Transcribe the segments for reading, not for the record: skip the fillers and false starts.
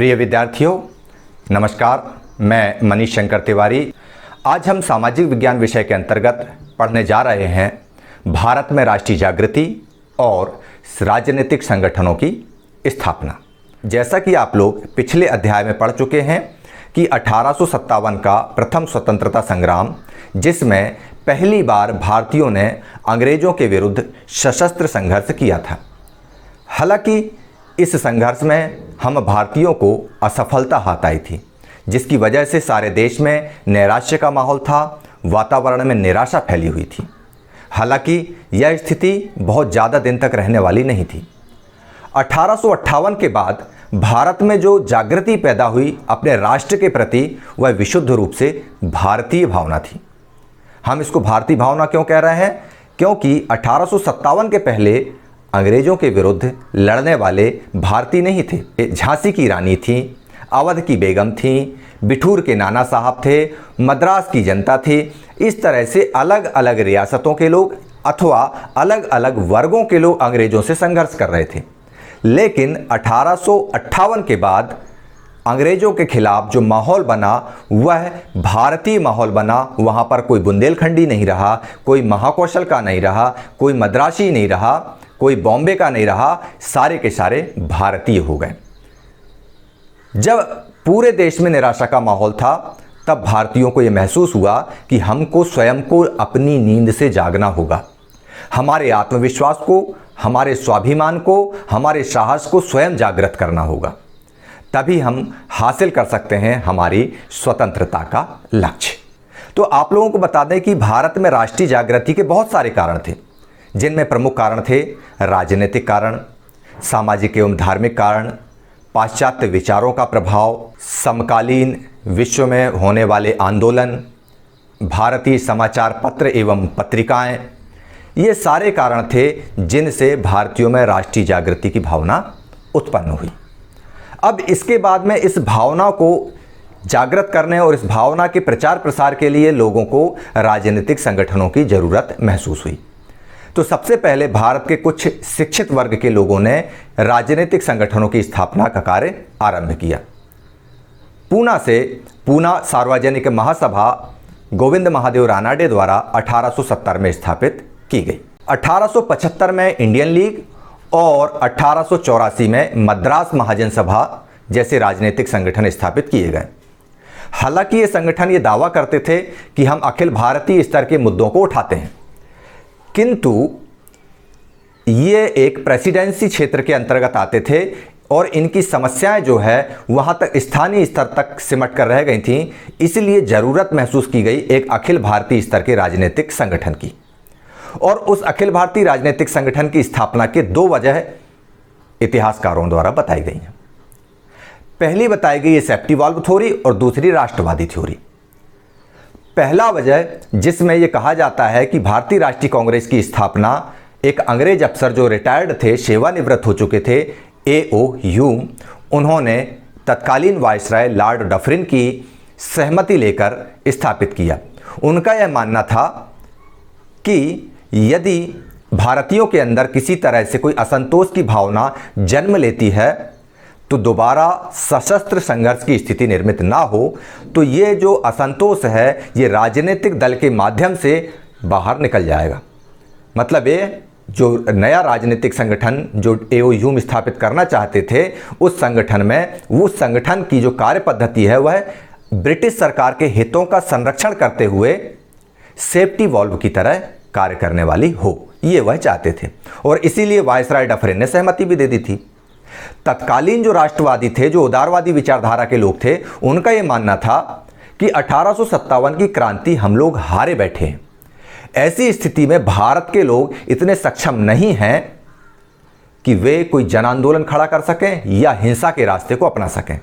प्रिय विद्यार्थियों, नमस्कार। मैं मनीष शंकर तिवारी। आज हम सामाजिक विज्ञान विषय के अंतर्गत पढ़ने जा रहे हैं भारत में राष्ट्रीय जागृति और राजनीतिक संगठनों की स्थापना। जैसा कि आप लोग पिछले अध्याय में पढ़ चुके हैं कि 1857 का प्रथम स्वतंत्रता संग्राम, जिसमें पहली बार भारतीयों ने अंग्रेजों के विरुद्ध सशस्त्र संघर्ष किया था। हालांकि इस संघर्ष में हम भारतीयों को असफलता हाथ आई थी, जिसकी वजह से सारे देश में नैराश्य का माहौल था, वातावरण में निराशा फैली हुई थी। हालांकि यह स्थिति बहुत ज़्यादा दिन तक रहने वाली नहीं थी। 1858 के बाद भारत में जो जागृति पैदा हुई अपने राष्ट्र के प्रति, वह विशुद्ध रूप से भारतीय भावना थी। हम इसको भारतीय भावना क्यों कह रहे हैं? क्योंकि 1857 के पहले अंग्रेजों के विरुद्ध लड़ने वाले भारतीय नहीं थे। झांसी की रानी थी, अवध की बेगम थी, बिठूर के नाना साहब थे, मद्रास की जनता थी। इस तरह से अलग अलग रियासतों के लोग अथवा अलग अलग वर्गों के लोग अंग्रेजों से संघर्ष कर रहे थे। लेकिन 1858 के बाद अंग्रेजों के खिलाफ जो माहौल बना वह भारतीय माहौल बना। वहाँ पर कोई बुंदेलखंडी नहीं रहा, कोई महाकौशल का नहीं रहा, कोई मद्रासी नहीं रहा, कोई बॉम्बे का नहीं रहा, सारे के सारे भारतीय हो गए। जब पूरे देश में निराशा का माहौल था, तब भारतीयों को यह महसूस हुआ कि हमको स्वयं को अपनी नींद से जागना होगा। हमारे आत्मविश्वास को, हमारे स्वाभिमान को, हमारे साहस को स्वयं जागृत करना होगा। तभी हम हासिल कर सकते हैं हमारी स्वतंत्रता का लक्ष्य। तो आप लोगों को बता दें कि भारत में राष्ट्रीय जागृति के बहुत सारे कारण थे, जिनमें प्रमुख कारण थे राजनीतिक कारण, सामाजिक एवं धार्मिक कारण, पाश्चात्य विचारों का प्रभाव, समकालीन विश्व में होने वाले आंदोलन, भारतीय समाचार पत्र एवं पत्रिकाएं। ये सारे कारण थे जिनसे भारतीयों में राष्ट्रीय जागृति की भावना उत्पन्न हुई। अब इसके बाद में इस भावना को जागृत करने और इस भावना के प्रचार प्रसार के लिए लोगों को राजनीतिक संगठनों की ज़रूरत महसूस हुई। तो सबसे पहले भारत के कुछ शिक्षित वर्ग के लोगों ने राजनीतिक संगठनों की स्थापना का कार्य आरंभ किया। पूना सार्वजनिक महासभा गोविंद महादेव रानाडे द्वारा 1870 में स्थापित की गई। 1875 में इंडियन लीग और 1884 में मद्रास महाजन सभा जैसे राजनीतिक संगठन स्थापित किए गए। हालांकि ये संगठन ये दावा करते थे कि हम अखिल भारतीय स्तर के मुद्दों को उठाते हैं, किंतु ये एक प्रेसिडेंसी क्षेत्र के अंतर्गत आते थे और इनकी समस्याएं जो है वहां तक स्थानीय स्तर तक सिमट कर रह गई थीं। इसलिए ज़रूरत महसूस की गई एक अखिल भारतीय स्तर के राजनीतिक संगठन की। और उस अखिल भारतीय राजनीतिक संगठन की स्थापना के दो वजह इतिहासकारों द्वारा बताई गई हैं। पहली बताई गई है सेफ्टी वाल्व थ्योरी और दूसरी राष्ट्रवादी थ्योरी। पहला वजह जिसमें यह कहा जाता है कि भारतीय राष्ट्रीय कांग्रेस की स्थापना एक अंग्रेज अफसर जो रिटायर्ड थे, सेवानिवृत्त हो चुके थे, A.O. ह्यूम, उन्होंने तत्कालीन वायसराय लॉर्ड डफरिन की सहमति लेकर स्थापित किया। उनका यह मानना था कि यदि भारतीयों के अंदर किसी तरह से कोई असंतोष की भावना जन्म लेती है तो दोबारा सशस्त्र संघर्ष की स्थिति निर्मित ना हो, तो ये जो असंतोष है ये राजनीतिक दल के माध्यम से बाहर निकल जाएगा। मतलब ये जो नया राजनीतिक संगठन जो A.O. ह्यूम स्थापित करना चाहते थे, उस संगठन में उस संगठन की जो कार्य पद्धति है वह ब्रिटिश सरकार के हितों का संरक्षण करते हुए सेफ्टी वॉल्व की तरह कार्य करने वाली हो, ये वह चाहते थे। और इसीलिए वायसराय डफरिन ने सहमति भी दे दी थी। तत्कालीन जो राष्ट्रवादी थे, जो उदारवादी विचारधारा के लोग थे, उनका यह मानना था कि 1857 की क्रांति हम लोग हारे बैठे हैं। ऐसी स्थिति में भारत के लोग इतने सक्षम नहीं हैं कि वे कोई जन आंदोलन खड़ा कर सकें या हिंसा के रास्ते को अपना सकें।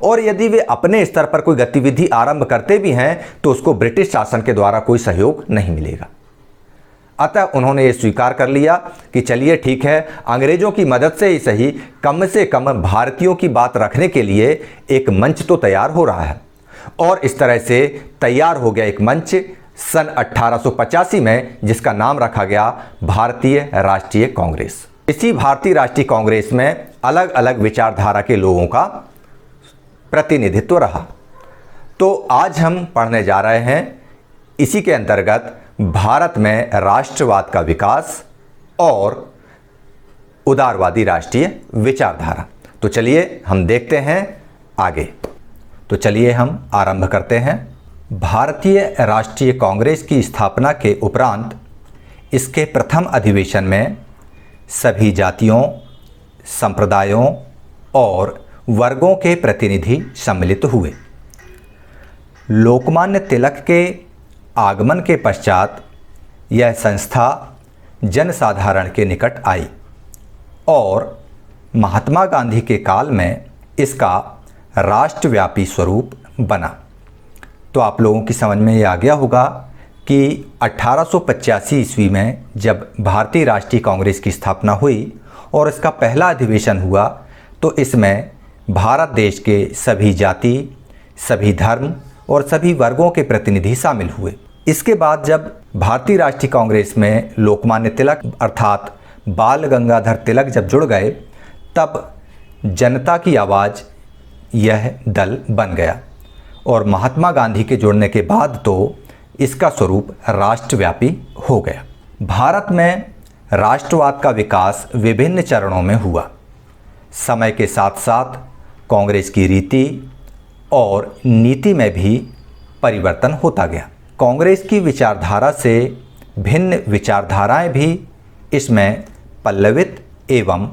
और यदि वे अपने स्तर पर कोई गतिविधि आरंभ करते भी हैं तो उसको ब्रिटिश शासन के द्वारा कोई सहयोग नहीं मिलेगा। अतः उन्होंने ये स्वीकार कर लिया कि चलिए ठीक है, अंग्रेजों की मदद से ही सही, कम से कम भारतीयों की बात रखने के लिए एक मंच तो तैयार हो रहा है। और इस तरह से तैयार हो गया एक मंच सन 1885 में, जिसका नाम रखा गया भारतीय राष्ट्रीय कांग्रेस। इसी भारतीय राष्ट्रीय कांग्रेस में अलग अलग विचारधारा के लोगों का प्रतिनिधित्व रहा। तो आज हम पढ़ने जा रहे हैं इसी के अंतर्गत भारत में राष्ट्रवाद का विकास और उदारवादी राष्ट्रीय विचारधारा। तो चलिए हम देखते हैं आगे। तो चलिए हम आरंभ करते हैं। भारतीय राष्ट्रीय कांग्रेस की स्थापना के उपरांत इसके प्रथम अधिवेशन में सभी जातियों, संप्रदायों और वर्गों के प्रतिनिधि सम्मिलित हुए। लोकमान्य तिलक के आगमन के पश्चात यह संस्था जनसाधारण के निकट आई और महात्मा गांधी के काल में इसका राष्ट्रव्यापी स्वरूप बना। तो आप लोगों की समझ में ये आ गया होगा कि 1885 ईस्वी में जब भारतीय राष्ट्रीय कांग्रेस की स्थापना हुई और इसका पहला अधिवेशन हुआ तो इसमें भारत देश के सभी जाति, सभी धर्म और सभी वर्गों के प्रतिनिधि शामिल हुए। इसके बाद जब भारतीय राष्ट्रीय कांग्रेस में लोकमान्य तिलक अर्थात बाल गंगाधर तिलक जब जुड़ गए तब जनता की आवाज़ यह दल बन गया और महात्मा गांधी के जुड़ने के बाद तो इसका स्वरूप राष्ट्रव्यापी हो गया। भारत में राष्ट्रवाद का विकास विभिन्न चरणों में हुआ। समय के साथ साथ कांग्रेस की रीति और नीति में भी परिवर्तन होता गया। कांग्रेस की विचारधारा से भिन्न विचारधाराएं भी इसमें पल्लवित एवं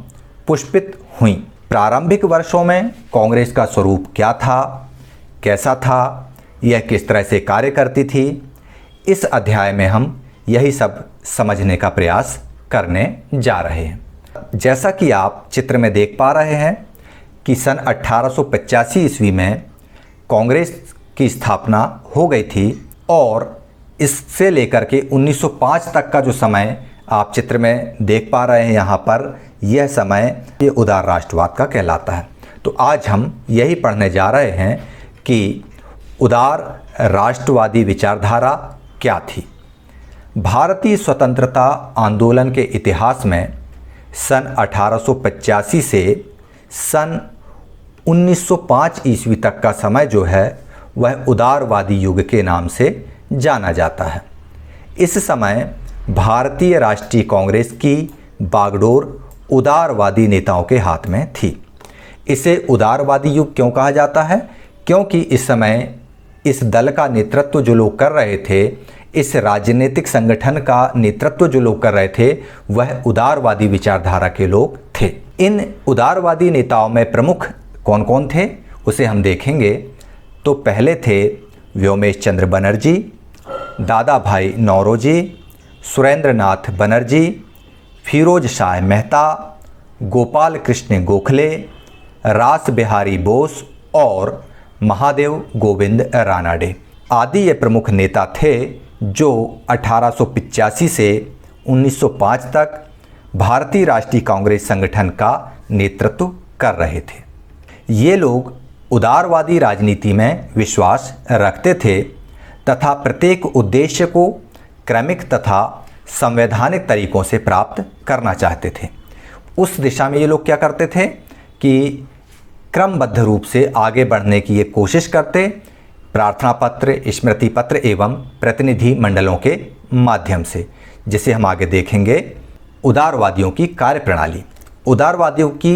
पुष्पित हुईं। प्रारंभिक वर्षों में कांग्रेस का स्वरूप क्या था, कैसा था, यह किस तरह से कार्य करती थी, इस अध्याय में हम यही सब समझने का प्रयास करने जा रहे हैं। जैसा कि आप चित्र में देख पा रहे हैं कि सन 1885 ईस्वी में कांग्रेस की स्थापना हो गई थी और इससे लेकर के 1905 तक का जो समय आप चित्र में देख पा रहे हैं यहाँ पर, यह समय ये उदार राष्ट्रवाद का कहलाता है। तो आज हम यही पढ़ने जा रहे हैं कि उदार राष्ट्रवादी विचारधारा क्या थी। भारतीय स्वतंत्रता आंदोलन के इतिहास में सन 1885 से सन 1905 ईस्वी तक का समय जो है वह उदारवादी युग के नाम से जाना जाता है। इस समय भारतीय राष्ट्रीय कांग्रेस की बागडोर उदारवादी नेताओं के हाथ में थी। इसे उदारवादी युग क्यों कहा जाता है? क्योंकि इस समय इस दल का नेतृत्व जो लोग कर रहे थे, इस राजनीतिक संगठन का नेतृत्व जो लोग कर रहे थे, वह उदारवादी विचारधारा के लोग थे। इन उदारवादी नेताओं में प्रमुख कौन कौन थे उसे हम देखेंगे। तो पहले थे व्योमेश चंद्र बनर्जी, दादा भाई नौरोजी, सुरेंद्र नाथ बनर्जी, फिरोज शाह मेहता, गोपाल कृष्ण गोखले, रास बिहारी बोस और महादेव गोविंद रानाडे आदि ये प्रमुख नेता थे जो 1885 से 1905 तक भारतीय राष्ट्रीय कांग्रेस संगठन का नेतृत्व कर रहे थे। ये लोग उदारवादी राजनीति में विश्वास रखते थे तथा प्रत्येक उद्देश्य को क्रमिक तथा संवैधानिक तरीकों से प्राप्त करना चाहते थे। उस दिशा में ये लोग क्या करते थे कि क्रमबद्ध रूप से आगे बढ़ने की ये कोशिश करते, प्रार्थना पत्र, स्मृति पत्र एवं प्रतिनिधि मंडलों के माध्यम से, जिसे हम आगे देखेंगे। उदारवादियों की कार्यप्रणाली। उदारवादियों की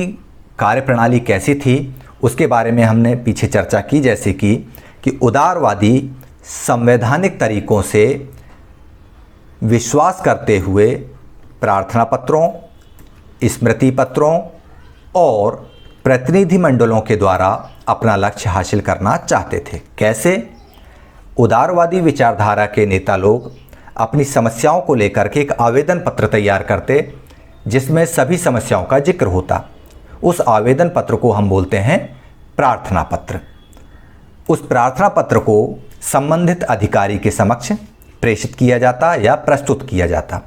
कार्यप्रणाली कैसी थी उसके बारे में हमने पीछे चर्चा की, जैसे कि उदारवादी संवैधानिक तरीकों से विश्वास करते हुए प्रार्थना पत्रों, स्मृति पत्रों और प्रतिनिधि मंडलों के द्वारा अपना लक्ष्य हासिल करना चाहते थे। कैसे? उदारवादी विचारधारा के नेता लोग अपनी समस्याओं को लेकर के एक आवेदन पत्र तैयार करते जिसमें सभी समस्याओं का जिक्र होता। उस आवेदन पत्र को हम बोलते हैं प्रार्थना पत्र। उस प्रार्थना पत्र को संबंधित अधिकारी के समक्ष प्रेषित किया जाता या प्रस्तुत किया जाता।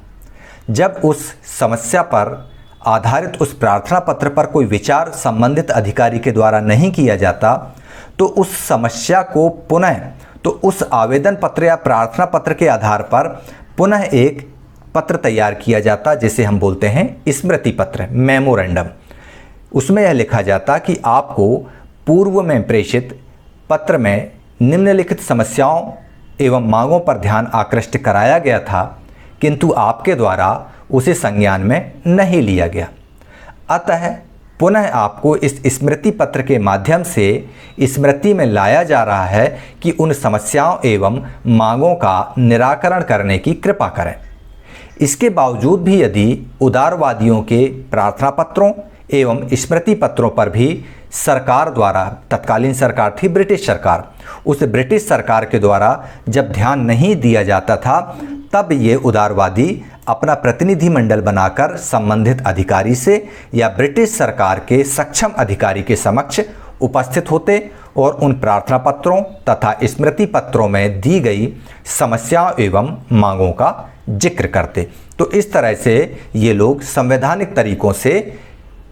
जब उस समस्या पर आधारित उस प्रार्थना पत्र पर कोई विचार संबंधित अधिकारी के द्वारा नहीं किया जाता तो उस समस्या को पुनः उस आवेदन पत्र या प्रार्थना पत्र के आधार पर पुनः एक पत्र तैयार किया जाता जिसे हम बोलते हैं स्मृति पत्र, मेमोरेंडम। उसमें यह लिखा जाता कि आपको पूर्व में प्रेषित पत्र में निम्नलिखित समस्याओं एवं मांगों पर ध्यान आकृष्ट कराया गया था, किंतु आपके द्वारा उसे संज्ञान में नहीं लिया गया। अतः पुनः आपको इस स्मृति पत्र के माध्यम से स्मृति में लाया जा रहा है कि उन समस्याओं एवं मांगों का निराकरण करने की कृपा करें। इसके बावजूद भी यदि उदारवादियों के प्रार्थना पत्रों एवं स्मृति पत्रों पर भी सरकार द्वारा, तत्कालीन सरकार थी ब्रिटिश सरकार, उस ब्रिटिश सरकार के द्वारा जब ध्यान नहीं दिया जाता था, तब ये उदारवादी अपना प्रतिनिधि मंडल बनाकर संबंधित अधिकारी से या ब्रिटिश सरकार के सक्षम अधिकारी के समक्ष उपस्थित होते और उन प्रार्थना पत्रों तथा स्मृति पत्रों में दी गई समस्याओं एवं मांगों का जिक्र करते। तो इस तरह से ये लोग संवैधानिक तरीकों से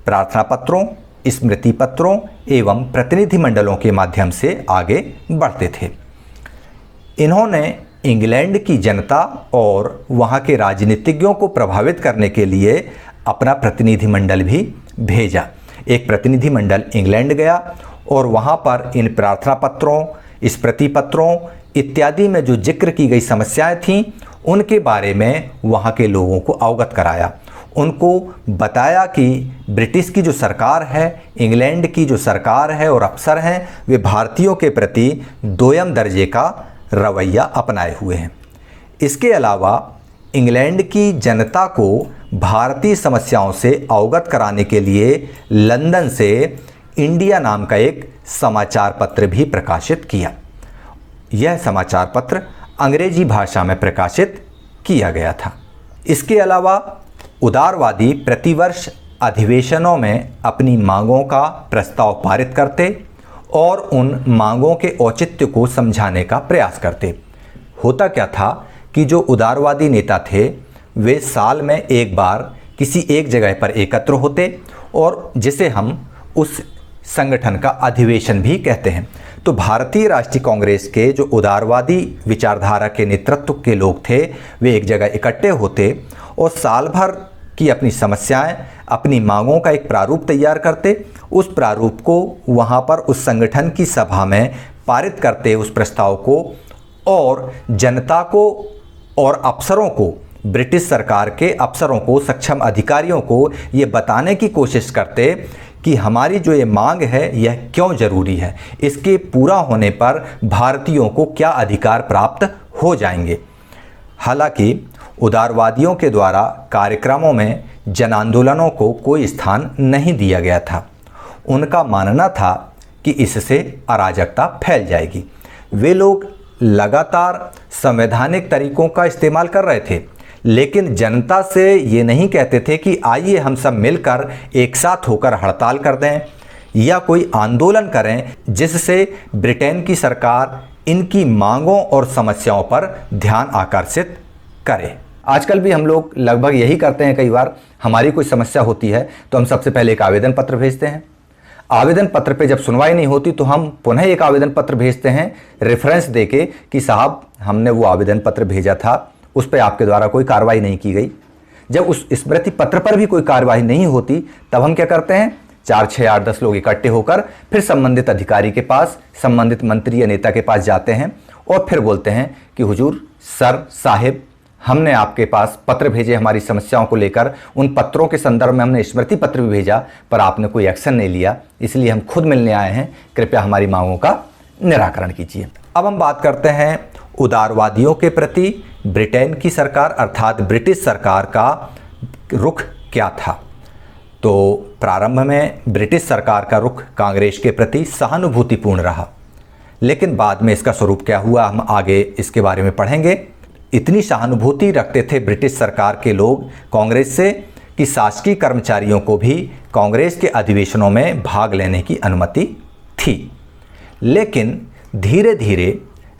प्रार्थना पत्रों, स्मृति पत्रों एवं प्रतिनिधि मंडलों के माध्यम से आगे बढ़ते थे। इन्होंने इंग्लैंड की जनता और वहाँ के राजनीतिज्ञों को प्रभावित करने के लिए अपना प्रतिनिधि मंडल भी भेजा। एक प्रतिनिधि मंडल इंग्लैंड गया और वहाँ पर इन प्रार्थना पत्रों, स्मृति पत्रों इत्यादि में जो जिक्र की गई समस्याएं थीं, उनके बारे में वहाँ के लोगों को अवगत कराया। उनको बताया कि ब्रिटिश की जो सरकार है, इंग्लैंड की जो सरकार है और अफसर हैं, वे भारतीयों के प्रति दोयम दर्जे का रवैया अपनाए हुए हैं। इसके अलावा इंग्लैंड की जनता को भारतीय समस्याओं से अवगत कराने के लिए लंदन से इंडिया नाम का एक समाचार पत्र भी प्रकाशित किया। यह समाचार पत्र अंग्रेजी भाषा में प्रकाशित किया गया था। इसके अलावा उदारवादी प्रतिवर्ष अधिवेशनों में अपनी मांगों का प्रस्ताव पारित करते और उन मांगों के औचित्य को समझाने का प्रयास करते। होता क्या था कि जो उदारवादी नेता थे वे साल में एक बार किसी एक जगह पर एकत्र होते और जिसे हम उस संगठन का अधिवेशन भी कहते हैं। तो भारतीय राष्ट्रीय कांग्रेस के जो उदारवादी विचारधारा के नेतृत्व के लोग थे, वे एक जगह इकट्ठे होते और साल भर की अपनी समस्याएं, अपनी मांगों का एक प्रारूप तैयार करते। उस प्रारूप को वहाँ पर उस संगठन की सभा में पारित करते, उस प्रस्ताव को, और जनता को और अफसरों को, ब्रिटिश सरकार के अफसरों को, सक्षम अधिकारियों को ये बताने की कोशिश करते कि हमारी जो ये मांग है यह क्यों ज़रूरी है, इसके पूरा होने पर भारतीयों को क्या अधिकार प्राप्त हो जाएंगे। हालांकि उदारवादियों के द्वारा कार्यक्रमों में जन आंदोलनों को कोई स्थान नहीं दिया गया था। उनका मानना था कि इससे अराजकता फैल जाएगी। वे लोग लगातार संवैधानिक तरीकों का इस्तेमाल कर रहे थे, लेकिन जनता से ये नहीं कहते थे कि आइए हम सब मिलकर एक साथ होकर हड़ताल कर दें या कोई आंदोलन करें जिससे ब्रिटेन की सरकार इनकी मांगों और समस्याओं पर ध्यान आकर्षित करे। आजकल भी हम लोग लगभग यही करते हैं। कई बार हमारी कोई समस्या होती है तो हम सबसे पहले एक आवेदन पत्र भेजते हैं। आवेदन पत्र पे जब सुनवाई नहीं होती तो हम पुनः एक आवेदन पत्र भेजते हैं रेफरेंस देके कि साहब हमने वो आवेदन पत्र भेजा था, उस पर आपके द्वारा कोई कार्रवाई नहीं की गई। जब उस स्मृति पत्र पर भी कोई कार्रवाई नहीं होती तब हम क्या करते हैं, 4, 6, 8, 10 लोग इकट्ठे होकर फिर संबंधित अधिकारी के पास, संबंधित मंत्री या नेता के पास जाते हैं और फिर बोलते हैं कि हुजूर, सर, साहिब, हमने आपके पास पत्र भेजे हमारी समस्याओं को लेकर, उन पत्रों के संदर्भ में हमने स्मृति पत्र भी भेजा पर आपने कोई एक्शन नहीं लिया, इसलिए हम खुद मिलने आए हैं, कृपया हमारी मांगों का निराकरण कीजिए। अब हम बात करते हैं उदारवादियों के प्रति ब्रिटेन की सरकार अर्थात ब्रिटिश सरकार का रुख क्या था। तो प्रारंभ में ब्रिटिश सरकार का रुख कांग्रेस के प्रति सहानुभूतिपूर्ण रहा, लेकिन बाद में इसका स्वरूप क्या हुआ हम आगे इसके बारे में पढ़ेंगे। इतनी सहानुभूति रखते थे ब्रिटिश सरकार के लोग कांग्रेस से कि शासकीय कर्मचारियों को भी कांग्रेस के अधिवेशनों में भाग लेने की अनुमति थी। लेकिन धीरे धीरे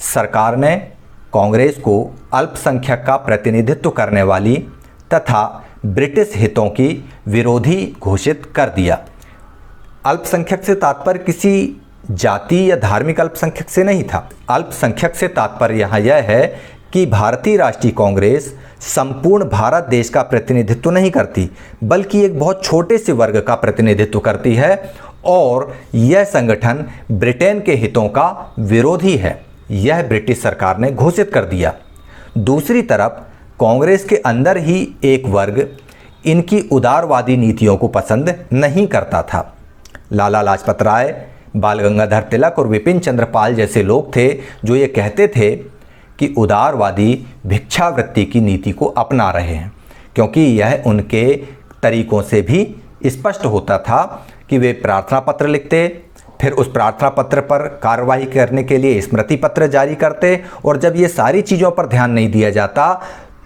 सरकार ने कांग्रेस को अल्पसंख्यक का प्रतिनिधित्व करने वाली तथा ब्रिटिश हितों की विरोधी घोषित कर दिया। अल्पसंख्यक से तात्पर्य किसी जाति या धार्मिक अल्पसंख्यक से नहीं था। अल्पसंख्यक से तात्पर्य यहाँ यह है कि भारतीय राष्ट्रीय कांग्रेस संपूर्ण भारत देश का प्रतिनिधित्व नहीं करती, बल्कि एक बहुत छोटे से वर्ग का प्रतिनिधित्व करती है और यह संगठन ब्रिटेन के हितों का विरोधी है, यह ब्रिटिश सरकार ने घोषित कर दिया। दूसरी तरफ कांग्रेस के अंदर ही एक वर्ग इनकी उदारवादी नीतियों को पसंद नहीं करता था। लाला लाजपत राय, बाल गंगाधर तिलक और विपिन चंद्र पाल जैसे लोग थे जो ये कहते थे कि उदारवादी भिक्षावृत्ति की नीति को अपना रहे हैं, क्योंकि यह उनके तरीकों से भी स्पष्ट होता था कि वे प्रार्थना पत्र लिखते, फिर उस प्रार्थना पत्र पर कार्रवाई करने के लिए स्मृति पत्र जारी करते, और जब ये सारी चीज़ों पर ध्यान नहीं दिया जाता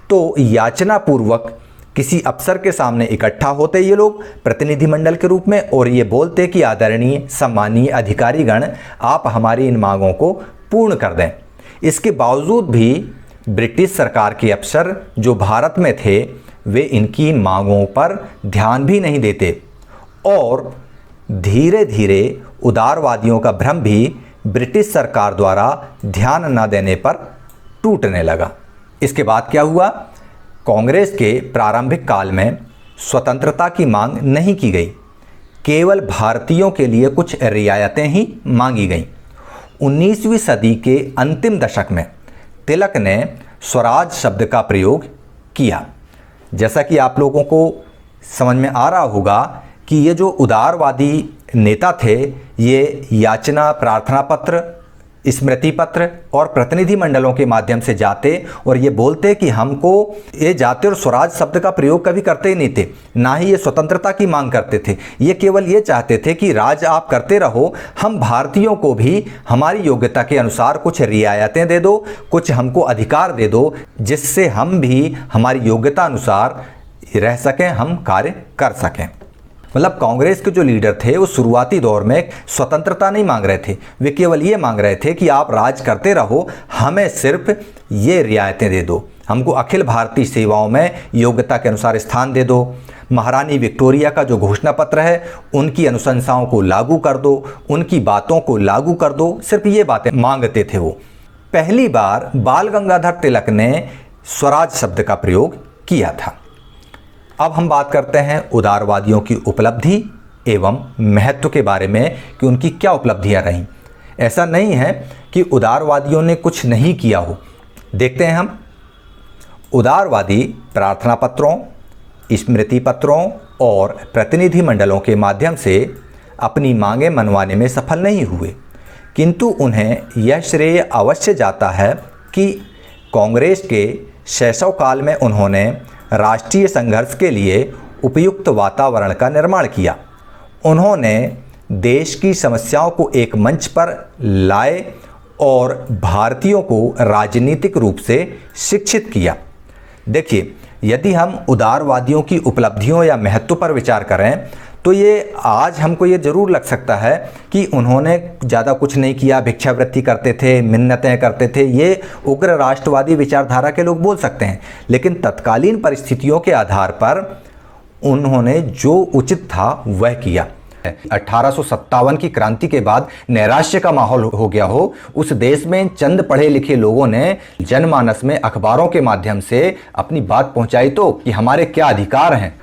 तो याचना पूर्वक किसी अफसर के सामने इकट्ठा होते ये लोग प्रतिनिधिमंडल के रूप में, और ये बोलते कि आदरणीय सम्मानीय अधिकारीगण, आप हमारी इन मांगों को पूर्ण कर दें। इसके बावजूद भी ब्रिटिश सरकार के अफसर जो भारत में थे वे इनकी मांगों पर ध्यान भी नहीं देते, और धीरे धीरे उदारवादियों का भ्रम भी ब्रिटिश सरकार द्वारा ध्यान न देने पर टूटने लगा। इसके बाद क्या हुआ? कांग्रेस के प्रारंभिक काल में स्वतंत्रता की मांग नहीं की गई, केवल भारतीयों के लिए कुछ रियायतें ही मांगी गईं। 19वीं सदी के अंतिम दशक में तिलक ने स्वराज शब्द का प्रयोग किया। जैसा कि आप लोगों को समझ में आ रहा होगा कि ये जो उदारवादी नेता थे ये याचना, प्रार्थना पत्र, स्मृति पत्र और प्रतिनिधि मंडलों के माध्यम से जाते और ये बोलते कि हमको ये जाति और स्वराज शब्द का प्रयोग कभी करते ही नहीं थे, ना ही ये स्वतंत्रता की मांग करते थे। ये केवल ये चाहते थे कि राज आप करते रहो, हम भारतीयों को भी हमारी योग्यता के अनुसार कुछ रियायतें दे दो, कुछ हमको अधिकार दे दो, जिससे हम भी हमारी योग्यता अनुसार रह सकें, हम कार्य कर सकें। मतलब कांग्रेस के जो लीडर थे वो शुरुआती दौर में स्वतंत्रता नहीं मांग रहे थे, वे केवल ये मांग रहे थे कि आप राज करते रहो, हमें सिर्फ ये रियायतें दे दो, हमको अखिल भारतीय सेवाओं में योग्यता के अनुसार स्थान दे दो, महारानी विक्टोरिया का जो घोषणा पत्र है उनकी अनुशंसाओं को लागू कर दो, उनकी बातों को लागू कर दो, सिर्फ ये बातें मांगते थे वो। पहली बार बाल गंगाधर तिलक ने स्वराज शब्द का प्रयोग किया था। अब हम बात करते हैं उदारवादियों की उपलब्धि एवं महत्व के बारे में कि उनकी क्या उपलब्धियां रहीं। ऐसा नहीं है कि उदारवादियों ने कुछ नहीं किया हो। देखते हैं हम। उदारवादी प्रार्थना पत्रों, स्मृति पत्रों और प्रतिनिधि मंडलों के माध्यम से अपनी मांगें मनवाने में सफल नहीं हुए, किंतु उन्हें यह श्रेय अवश्य जाता है कि कांग्रेस के शैशव काल में उन्होंने राष्ट्रीय संघर्ष के लिए उपयुक्त वातावरण का निर्माण किया। उन्होंने देश की समस्याओं को एक मंच पर लाए और भारतीयों को राजनीतिक रूप से शिक्षित किया। देखिए, यदि हम उदारवादियों की उपलब्धियों या महत्व पर विचार करें तो ये आज हमको ये ज़रूर लग सकता है कि उन्होंने ज़्यादा कुछ नहीं किया, भिक्षावृत्ति करते थे, मिन्नतें करते थे, ये उग्र राष्ट्रवादी विचारधारा के लोग बोल सकते हैं। लेकिन तत्कालीन परिस्थितियों के आधार पर उन्होंने जो उचित था वह किया। 1857 की क्रांति के बाद नैराश्य का माहौल हो गया हो, उस देश में चंद पढ़े लिखे लोगों ने जनमानस में अखबारों के माध्यम से अपनी बात पहुंचाई तो कि हमारे क्या अधिकार हैं।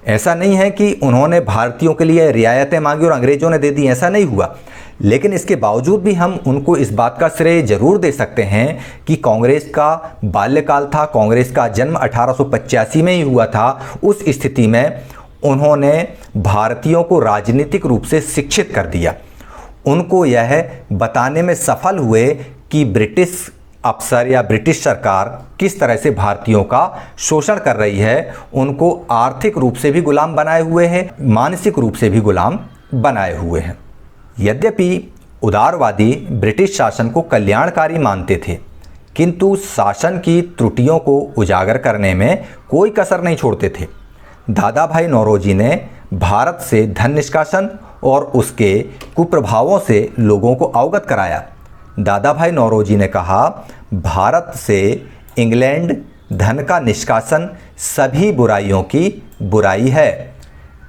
ऐसा नहीं है कि उन्होंने भारतीयों के लिए रियायतें मांगी और अंग्रेजों ने दे दी, ऐसा नहीं हुआ। लेकिन इसके बावजूद भी हम उनको इस बात का श्रेय जरूर दे सकते हैं कि कांग्रेस का बाल्यकाल था, कांग्रेस का जन्म 1885 में ही हुआ था। उस स्थिति में उन्होंने भारतीयों को राजनीतिक रूप से शिक्षित कर दिया। उनको यह बताने में सफल हुए कि ब्रिटिश अफसर या ब्रिटिश सरकार किस तरह से भारतीयों का शोषण कर रही है, उनको आर्थिक रूप से भी गुलाम बनाए हुए हैं, मानसिक रूप से भी गुलाम बनाए हुए हैं। यद्यपि उदारवादी ब्रिटिश शासन को कल्याणकारी मानते थे, किंतु शासन की त्रुटियों को उजागर करने में कोई कसर नहीं छोड़ते थे। दादा भाई नौरोजी ने भारत से धन निष्कासन और उसके कुप्रभावों से लोगों को अवगत कराया। दादा भाई नौरोजी ने कहा, भारत से इंग्लैंड धन का निष्कासन सभी बुराइयों की बुराई है।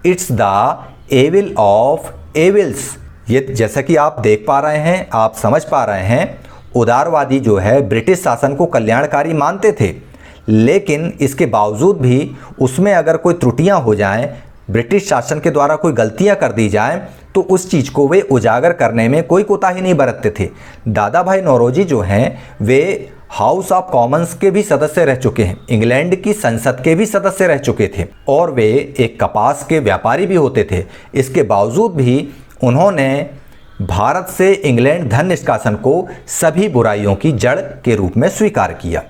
It's the evil of evils. ये जैसा कि आप देख पा रहे हैं, आप समझ पा रहे हैं, उदारवादी जो है ब्रिटिश शासन को कल्याणकारी मानते थे, लेकिन इसके बावजूद भी उसमें अगर कोई त्रुटियां हो जाएं, ब्रिटिश शासन के द्वारा कोई गलतियां कर दी जाएं तो उस चीज़ को वे उजागर करने में कोई कोताही नहीं बरतते थे। दादा भाई नौरोजी जो हैं वे हाउस ऑफ कॉमन्स के भी सदस्य रह चुके हैं, इंग्लैंड की संसद के भी सदस्य रह चुके थे और वे एक कपास के व्यापारी भी होते थे। इसके बावजूद भी उन्होंने भारत से इंग्लैंड धन निष्कासन को सभी बुराइयों की जड़ के रूप में स्वीकार किया।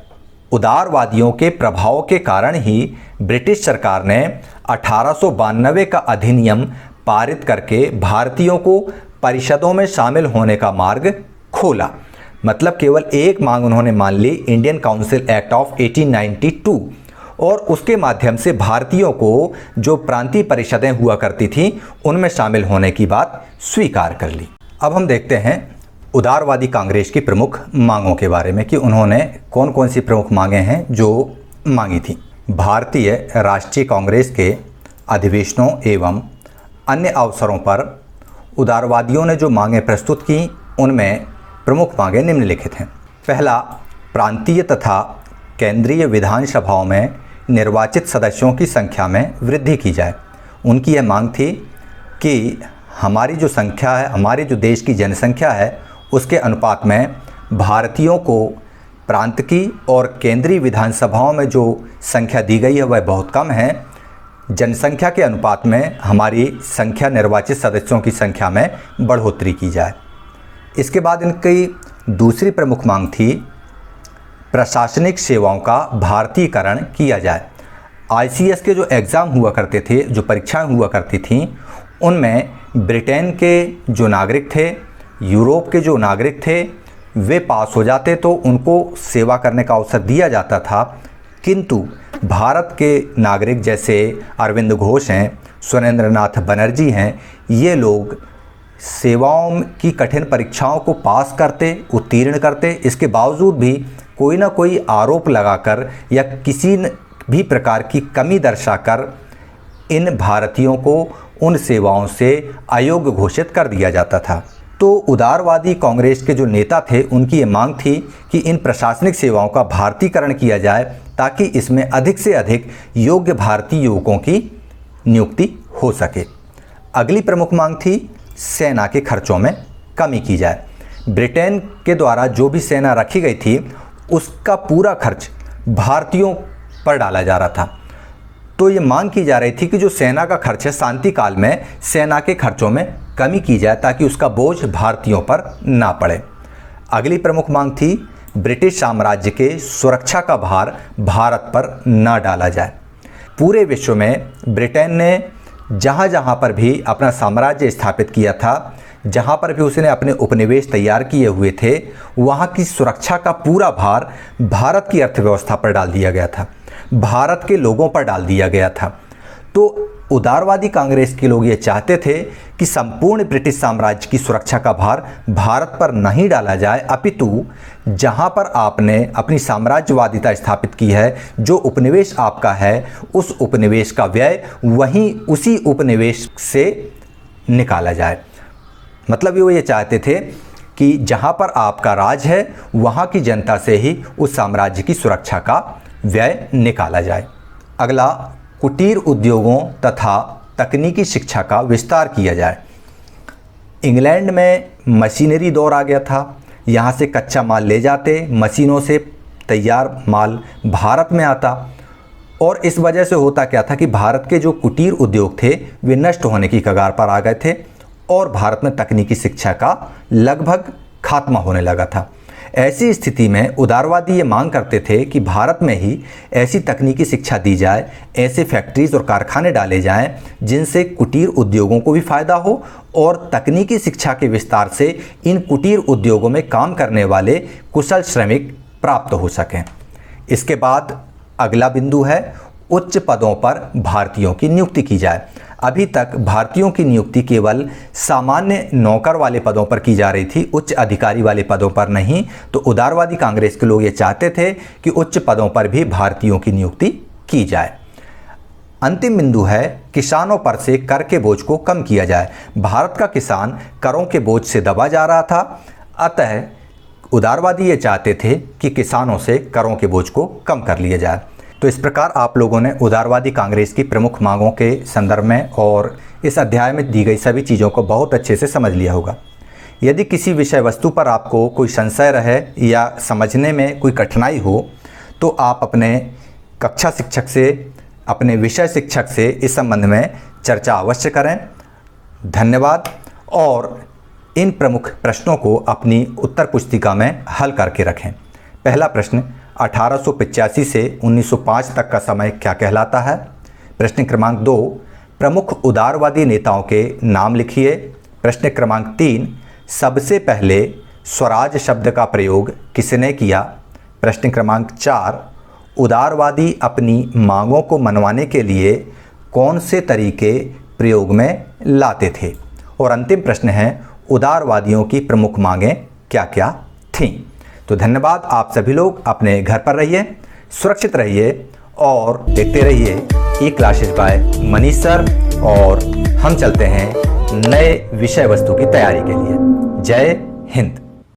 उदारवादियों के प्रभाव के कारण ही ब्रिटिश सरकार ने 1892 का अधिनियम पारित करके भारतीयों को परिषदों में शामिल होने का मार्ग खोला। मतलब केवल एक मांग उन्होंने मान ली, इंडियन काउंसिल एक्ट ऑफ 1892, और उसके माध्यम से भारतीयों को जो प्रांतीय परिषदें हुआ करती थीं उनमें शामिल होने की बात स्वीकार कर ली। अब हम देखते हैं उदारवादी कांग्रेस की प्रमुख मांगों के बारे में कि उन्होंने कौन कौन सी प्रमुख मांगें हैं जो मांगी थी। भारतीय राष्ट्रीय कांग्रेस के अधिवेशनों एवं अन्य अवसरों पर उदारवादियों ने जो मांगें प्रस्तुत की उनमें प्रमुख मांगें निम्नलिखित हैं। पहला, प्रांतीय तथा केंद्रीय विधानसभाओं में निर्वाचित सदस्यों की संख्या में वृद्धि की जाए। उनकी यह मांग थी कि हमारी जो संख्या है, हमारी जो देश की जनसंख्या है, उसके अनुपात में भारतीयों को प्रांत की और केंद्रीय विधानसभाओं में जो संख्या दी गई है वह बहुत कम है। जनसंख्या के अनुपात में हमारी संख्या, निर्वाचित सदस्यों की संख्या में बढ़ोतरी की जाए। इसके बाद इनकी दूसरी प्रमुख मांग थी प्रशासनिक सेवाओं का भारतीयकरण किया जाए। ICS के जो एग्ज़ाम हुआ करते थे, जो परीक्षाएं हुआ करती थीं, उनमें ब्रिटेन के जो नागरिक थे, यूरोप के जो नागरिक थे, वे पास हो जाते तो उनको सेवा करने का अवसर दिया जाता था, किंतु भारत के नागरिक जैसे अरविंद घोष हैं, सुरेंद्रनाथ बनर्जी हैं, ये लोग सेवाओं की कठिन परीक्षाओं को पास करते, उत्तीर्ण करते, इसके बावजूद भी कोई ना कोई आरोप लगाकर या किसी भी प्रकार की कमी दर्शाकर इन भारतीयों को उन सेवाओं से अयोग्य घोषित कर दिया जाता था। तो उदारवादी कांग्रेस के जो नेता थे उनकी ये मांग थी कि इन प्रशासनिक सेवाओं का भारतीयकरण किया जाए ताकि इसमें अधिक से अधिक योग्य भारतीय युवकों की नियुक्ति हो सके। अगली प्रमुख मांग थी सेना के खर्चों में कमी की जाए। ब्रिटेन के द्वारा जो भी सेना रखी गई थी उसका पूरा खर्च भारतीयों पर डाला जा रहा था। तो ये मांग की जा रही थी कि जो सेना का खर्च है, शांति काल में सेना के खर्चों में कमी की जाए ताकि उसका बोझ भारतीयों पर ना पड़े। अगली प्रमुख मांग थी ब्रिटिश साम्राज्य के सुरक्षा का भार भारत पर ना डाला जाए। पूरे विश्व में ब्रिटेन ने जहाँ जहाँ पर भी अपना साम्राज्य स्थापित किया था, जहाँ पर भी उसने अपने उपनिवेश तैयार किए हुए थे, वहाँ की सुरक्षा का पूरा भार भारत की अर्थव्यवस्था पर डाल दिया गया था, भारत के लोगों पर डाल दिया गया था। तो उदारवादी कांग्रेस के लोग ये चाहते थे कि संपूर्ण ब्रिटिश साम्राज्य की सुरक्षा का भार भारत पर नहीं डाला जाए, अपितु जहाँ पर आपने अपनी साम्राज्यवादिता स्थापित की है, जो उपनिवेश आपका है, उस उपनिवेश का व्यय वहीं उसी उपनिवेश से निकाला जाए। मतलब ये चाहते थे कि जहाँ पर आपका राज है वहाँ की जनता से ही उस साम्राज्य की सुरक्षा का व्यय निकाला जाए। अगला, कुटीर उद्योगों तथा तकनीकी शिक्षा का विस्तार किया जाए। इंग्लैंड में मशीनरी दौर आ गया था, यहाँ से कच्चा माल ले जाते, मशीनों से तैयार माल भारत में आता, और इस वजह से होता क्या था कि भारत के जो कुटीर उद्योग थे वे नष्ट होने की कगार पर आ गए थे और भारत में तकनीकी शिक्षा का लगभग खात्मा होने लगा था। ऐसी स्थिति में उदारवादी ये मांग करते थे कि भारत में ही ऐसी तकनीकी शिक्षा दी जाए, ऐसे फैक्ट्रीज और कारखाने डाले जाएं जिनसे कुटीर उद्योगों को भी फ़ायदा हो और तकनीकी शिक्षा के विस्तार से इन कुटीर उद्योगों में काम करने वाले कुशल श्रमिक प्राप्त हो सकें। इसके बाद अगला बिंदु है उच्च पदों पर भारतीयों की नियुक्ति की जाए। अभी तक भारतीयों की नियुक्ति केवल सामान्य नौकर वाले पदों पर की जा रही थी, उच्च अधिकारी वाले पदों पर नहीं। तो उदारवादी कांग्रेस के लोग ये चाहते थे कि उच्च पदों पर भी भारतीयों की नियुक्ति की जाए। अंतिम बिंदु है किसानों पर से कर के बोझ को कम किया जाए। भारत का किसान करों के बोझ से दबा जा रहा था, अतः उदारवादी ये चाहते थे कि किसानों से करों के बोझ को कम कर लिया जाए। तो इस प्रकार आप लोगों ने उदारवादी कांग्रेस की प्रमुख मांगों के संदर्भ में और इस अध्याय में दी गई सभी चीज़ों को बहुत अच्छे से समझ लिया होगा। यदि किसी विषय वस्तु पर आपको कोई संशय रहे या समझने में कोई कठिनाई हो तो आप अपने कक्षा शिक्षक से, अपने विषय शिक्षक से इस संबंध में चर्चा अवश्य करें। धन्यवाद। और इन प्रमुख प्रश्नों को अपनी उत्तर पुस्तिका में हल करके रखें। पहला प्रश्न, 1885 से 1905 तक का समय क्या कहलाता है? प्रश्न क्रमांक 2, प्रमुख उदारवादी नेताओं के नाम लिखिए। प्रश्न क्रमांक 3, सबसे पहले स्वराज शब्द का प्रयोग किसने किया? प्रश्न क्रमांक 4, उदारवादी अपनी मांगों को मनवाने के लिए कौन से तरीके प्रयोग में लाते थे? और अंतिम प्रश्न है, उदारवादियों की प्रमुख मांगें क्या क्या थीं? तो धन्यवाद। आप सभी लोग अपने घर पर रहिए, सुरक्षित रहिए और देखते रहिए ई क्लासेस बाय मनीष सर। और हम चलते हैं नए विषय वस्तु की तैयारी के लिए। जय हिंद।